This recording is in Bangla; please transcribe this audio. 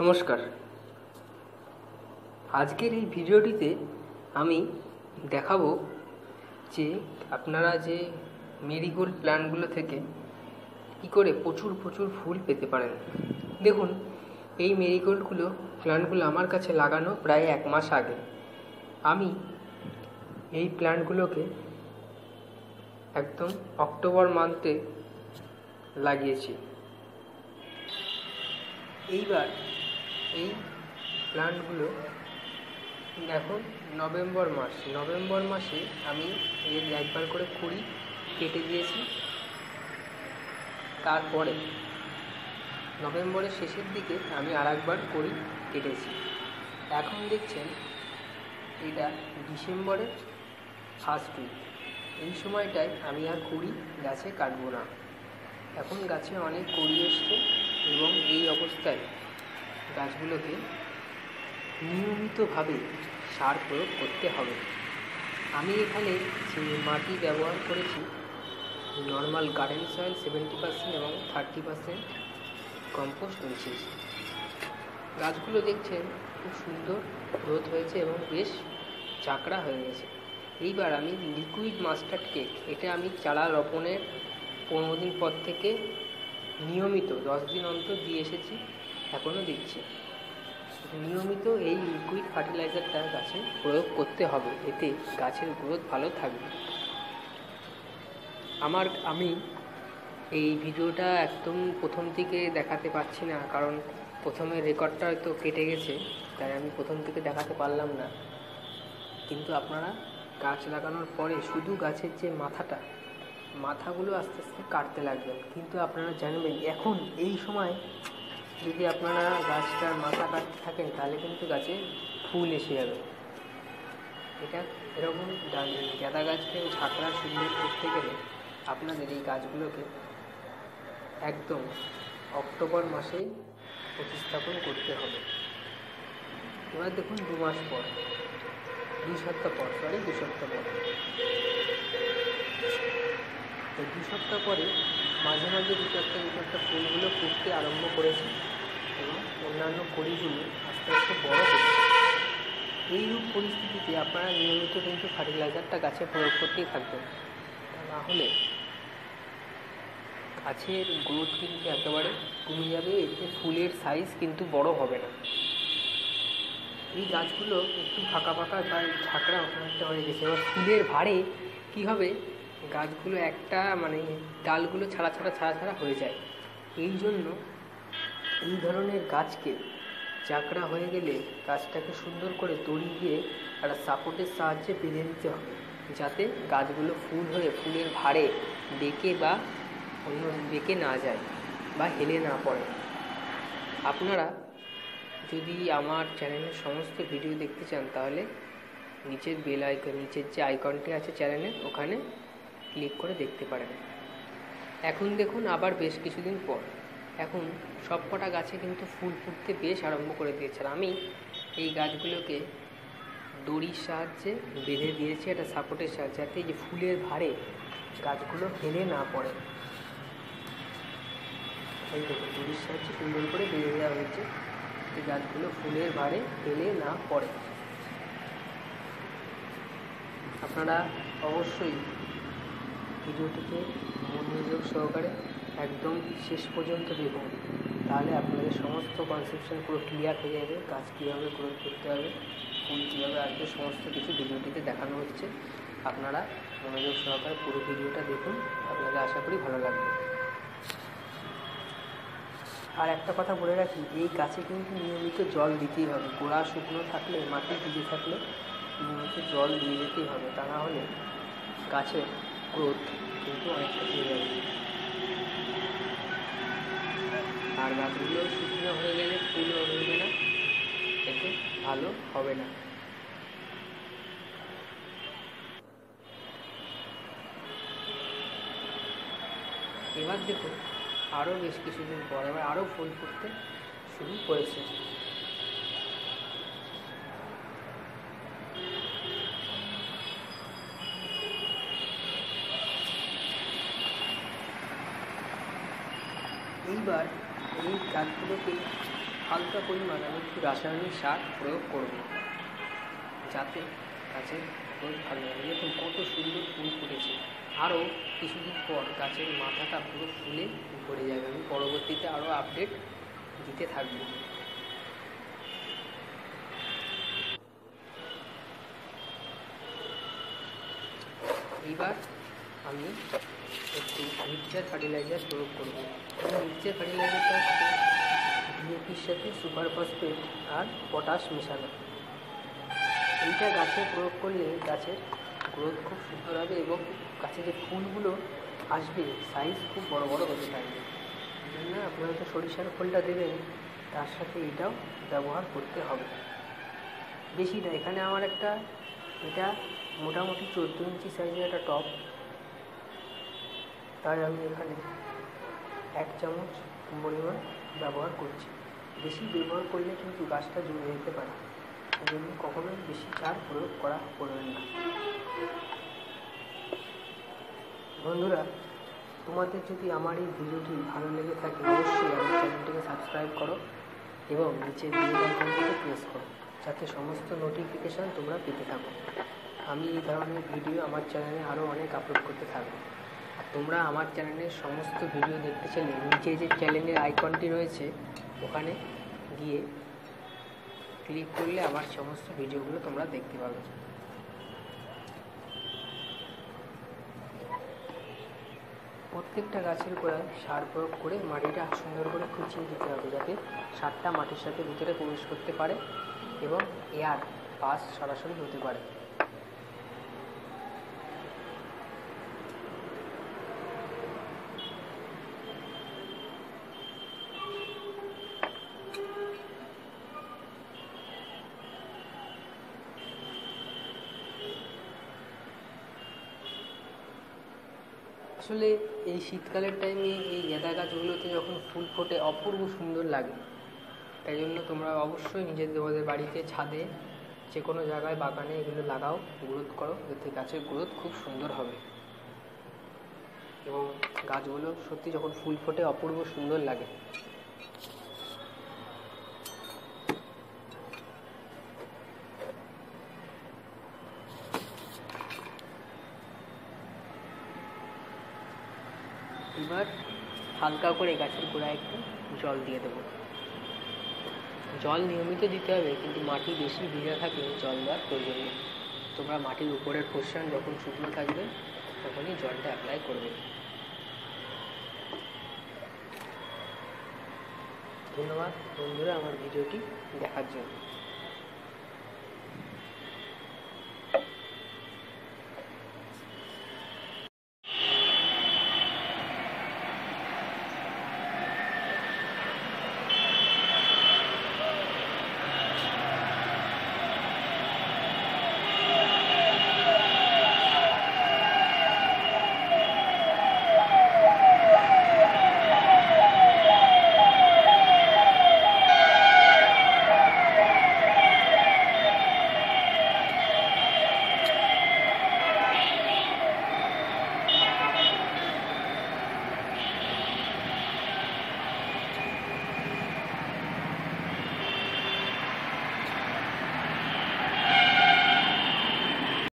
নমস্কার। আজকের এই ভিডিওটিতে আমি দেখাবো যে আপনারা যে মেরিগোল্ড প্ল্যান্টগুলো থেকে কী করে প্রচুর ফুল পেতে পারেন। দেখুন, এই মেরিগোল্ডগুলো প্ল্যান্টগুলো আমার কাছে লাগানো প্রায় 1 মাস আগে। আমি এই প্ল্যান্টগুলোকে একদম অক্টোবর মান্থে লাগিয়েছি। এইবার এই প্ল্যান্টগুলো এখন নভেম্বর মাসে আমি এর একবার করে কুড়ি কেটে দিয়েছি। তারপরে নভেম্বরের শেষের দিকে আমি আরেকবার কুড়ি কেটেছি। এখন দেখছেন এটা ডিসেম্বরের ফার্স্ট উইক। এই সময়টায় আমি আর কুড়ি গাছে কাটবো না। এখন গাছে অনেক কুড়ি এসছে এবং এই অবস্থায় গাছগুলোকে নিয়মিতভাবে সার প্রয়োগ করতে হবে। আমি এখানে যে মাটি ব্যবহার করেছি নর্মাল গার্ডেন সয়েল 70% এবং 30% কম্পোস্ট মিশিয়েছি। গাছগুলো দেখছেন খুব সুন্দর গ্রোথ হয়েছে এবং বেশ চাকড়া হয়ে গেছে। এইবার আমি লিকুইড মাস্টার্ড কেক, এটা আমি চারা রোপণের 15 দিন পর থেকে নিয়মিত 10 দিন অন্তর দিয়ে এসেছি, এখনও দিচ্ছি। নিয়মিত এই লিকুইড ফার্টিলাইজারটা গাছে প্রয়োগ করতে হবে, এতে গাছের গ্রোথ ভালো থাকবে। আমি এই ভিডিওটা একদম প্রথম থেকে দেখাতে পারছি না, কারণ প্রথমে রেকর্ডটা হয়তো কেটে গেছে, তাই আমি প্রথম থেকে দেখাতে পারলাম না। কিন্তু আপনারা গাছ লাগানোর পরে শুধু গাছের যে মাথাগুলো আস্তে আস্তে কাটতে লাগবেন। কিন্তু আপনারা জানবেন এখন এই সময় যদি আপনারা গাছটার মাথা কাটতে থাকেন তাহলে কিন্তু গাছে ফুল এসে যাবে। এটা এরকম গাঁদা গাছকে ঝাঁকড়া সুন্দর করতে গেলে আপনাদের এই গাছগুলোকে একদম অক্টোবর মাসেই প্রতিস্থাপন করতে হবে। এবার দেখুন 2 সপ্তাহ পর এই 2 সপ্তাহ পরে মাঝে দুটো একটা ফুলগুলো ফুটতে আরম্ভ করেছে এবং অন্যান্য কড়িগুলো আস্তে আস্তে বড় হচ্ছে। এইরূপ পরিস্থিতিতে আপনারা নিয়মিত কিন্তু ফার্টিলাইজারটা গাছে প্রয়োগ করতেই থাকবেন, না হলে গাছের গ্রোথ কিন্তু একেবারে কমে যাবে, এতে ফুলের সাইজ কিন্তু বড় হবে না। এই গাছগুলো একটু ফাঁকা বা ঝাঁকড়া অনেকটা হয়ে গেছে। এবার ফুলের ভারে কী হবে, গাছগুলো একটা ডালগুলো ছাড়া হয়ে যায়। এই জন্য এই ধরনের গাছকে ঝাঁকড়া হয়ে গেলে গাছটাকে সুন্দর করে দড়ি দিয়ে একটা সাপোর্টের সাহায্যে বেঁধে দিতে হবে, যাতে গাছগুলো ফুল হয়ে ফুলের ভারে বেঁকে না যায় বা হেলে না পড়ে। আপনারা যদি আমার চ্যানেলের সমস্ত ভিডিও দেখতে চান তাহলে নিচের নিচের যে আইকনটি আছে চ্যানেলের, ওখানে ক্লিক করে দেখতে পারেন। এখন দেখুন আবার বেশ কিছুদিন পর এখন সবকটা গাছে কিন্তু ফুল ফুটতে বেশ আরম্ভ করে দিয়েছে। আমি এই গাছগুলোকে দড়ির সাহায্যে বেঁধে দিয়েছি, একটা সাপোর্টের সাহায্যে, যাতে যে ফুলের ভারে গাছগুলো হেলে না পড়ে। এই দেখুন দড়ির সাহায্যে সুন্দর করে বেঁধে দেওয়া হয়েছে, এই গাছগুলো ফুলের ভারে হেলে না পড়ে। আপনারা অবশ্যই ভিডিওটিকে মনোযোগ সহকারে একদম শেষ পর্যন্ত দেখুন, তাহলে আপনাদের সমস্ত কনসেপশন পুরো ক্লিয়ার হয়ে যাবে। গাছ কীভাবে গ্রোথ করতে হবে, ফুল কীভাবে আসবে, সমস্ত কিছু ভিডিওটিতে দেখানো হচ্ছে। আপনারা মনোযোগ সহকারে পুরো ভিডিওটা দেখুন, আপনাদের আশা করি ভালো লাগবে। আর একটা কথা বলে রাখি, এই গাছে কিন্তু নিয়মিত জল দিতেই হবে। গোড়া শুকনো থাকলে, মাটি ভিজে থাকলে নিয়মিত জল দিয়ে যেতেই হবে, তা না হলে গাছের গ্রোথ কিন্তু অনেকটা কমে যাবে। আর গাছগুলো শুকনো হয়ে গেলে ফুলও ধরবে না, এতে ভালো হবে না। এবার দেখুন আরও বেশ কিছুদিন পর এবার আরও ফুল ফুটতে শুরু করেছে। এইবার এই গাছগুলোকে হালকা পরিমাণ আমি একটু রাসায়নিক সার প্রয়োগ করব, যাতে গাছের গ্রোথ ভালো হবে। দেখুন কত সুন্দর ফুল ফুটেছে। আরও কিছুদিন পর গাছের মাথাটা পুরো ফুলে ভরে যাবে। আমি পরবর্তীতে আরও আপডেট দিতে থাকব। এইবার আমি একটু মিক্সচার ফার্টিলাইজার প্রয়োগ করব। মিক্সচার ফার্টিলাইজারটা হচ্ছে ডিএপির সাথে সুপার ফসফেট আর পটাশ মেশানো। এইটা গাছে প্রয়োগ করলে গাছের গ্রোথ খুব সুন্দর হবে এবং গাছে যে ফুলগুলো আসবে সাইজ খুব বড় বড় হতে থাকবে। এই জন্য আপনারা তো সরিষার খোলটা দেবেন, তার সাথে এটাও ব্যবহার করতে হবে। বেশি না, এখানে আমার এটা মোটামুটি 14 ইঞ্চি সাইজের একটা টব, তাই আমি এখানে 1 চামচ পরিমাণ ব্যবহার করছি। বেশি ব্যবহার করলে কিন্তু গাছটা জমে যেতে পারে, এই জন্য কখনোই বেশি সার প্রয়োগ করা করবেন না। বন্ধুরা, তোমাদের যদি আমার এই ভিডিওটি ভালো লেগে থাকে অবশ্যই আমার চ্যানেলটিকে সাবস্ক্রাইব করো এবং নিচে বেল আইকনটিকে প্রেস করো, যাতে সমস্ত নোটিফিকেশান তোমরা পেতে থাকো। আমি এই ধরনের ভিডিও আমার চ্যানেলে আরও অনেক আপলোড করতে থাকবো। আর তোমরা আমার চ্যানেলের সমস্ত ভিডিও দেখতে চাইলে নিচে যে চ্যানেলের আইকনটি রয়েছে ওখানে গিয়ে ক্লিক করলে আমার সমস্ত ভিডিওগুলো তোমরা দেখতে পাবে। প্রত্যেকটা গাছের গোড়ায় সার প্রয়োগ করে মাটিটা সুন্দর করে খুঁচিয়ে দিতে হবে, যাতে সারটা মাটির সাথে ভিতরে প্রবেশ করতে পারে এবং এয়ার পাস সরাসরি হতে পারে। আসলে এই শীতকালের টাইমে এই গাঁদা গাছগুলোতে যখন ফুল ফোটে অপূর্ব সুন্দর লাগে। তাই জন্য তোমরা অবশ্যই তোমাদের বাড়িতে, ছাদে, যে কোনো জায়গায়, বাগানে এগুলো লাগাও, গ্রোথ করো, যাতে গাছের গ্রোথ খুব সুন্দর হবে এবং গাছগুলো সত্যি যখন ফুল ফোটে অপূর্ব সুন্দর লাগে। এবার হালকা করে গাছের গোড়ায় একটু জল দিয়ে দেবো। জল নিয়মিত দিতে হবে, কিন্তু মাটি বেশি ভিজা থাকলে জল দেওয়ার প্রয়োজন নেই। তোমরা মাটির উপরের পোর্শন যখন শুকনো থাকবে তখনই জলটা অ্যাপ্লাই করবে। ধন্যবাদ বন্ধুরা আমার ভিডিওটি দেখার জন্য।